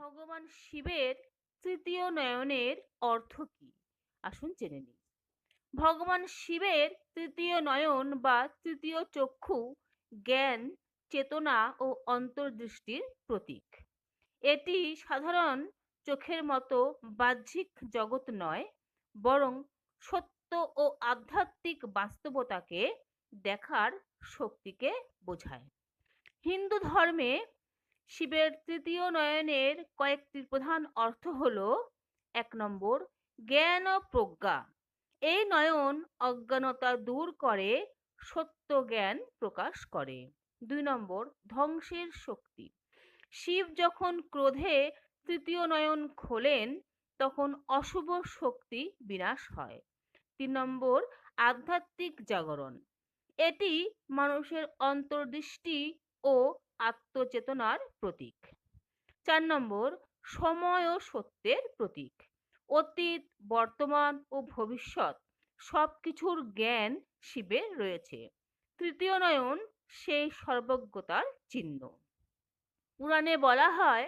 ভগবান শিবের তৃতীয় নয়নের অর্থ কি? আসুন জেনে নিই। ভগবান শিবের তৃতীয় নয়ন বা তৃতীয় চক্ষু জ্ঞান, চেতনা ও অন্তর্দৃষ্টির প্রতীক। এটি সাধারণ চোখের মতো বাহ্যিক জগৎ নয়, বরং সত্য ও আধ্যাত্মিক বাস্তবতাকে দেখার শক্তিকে বোঝায়। হিন্দু ধর্মে শিবের তৃতীয় নয়নের কয়েকটি প্রধান অর্থ হল: ১ নম্বর, জ্ঞান ও প্রজ্ঞা। এই নয়ন অজ্ঞানতা দূর করে, সত্য জ্ঞান প্রকাশ করে। ২ নম্বর, ধ্বংসের শক্তি। শিব যখন ক্রোধে তৃতীয় নয়ন খোলেন, তখন অশুভ শক্তি বিনাশ হয়। ৩ নম্বর, আধ্যাত্মিক জাগরণ। এটি মানুষের অন্তর্দৃষ্টি ও আত্মচেতনার প্রতীক। ৪ নম্বর, সময় ও সত্যের প্রতীক। অতীত, বর্তমান ও ভবিষ্যৎ সবকিছুর জ্ঞান শিবের রয়েছে। তৃতীয় নয়ন সেই সর্বজ্ঞতার চিহ্ন। পুরাণে বলা হয়,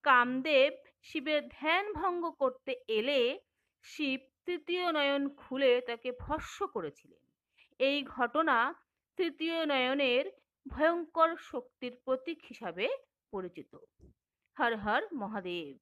কামদেব শিবের ধ্যান ভঙ্গ করতে এলে শিব তৃতীয় নয়ন খুলে তাকে ভস্ম করেছিলেন। এই ঘটনা তৃতীয় নয়নের ভয়ঙ্কর শক্তির প্রতীক হিসাবে পরিচিত। হর হর মহাদেব।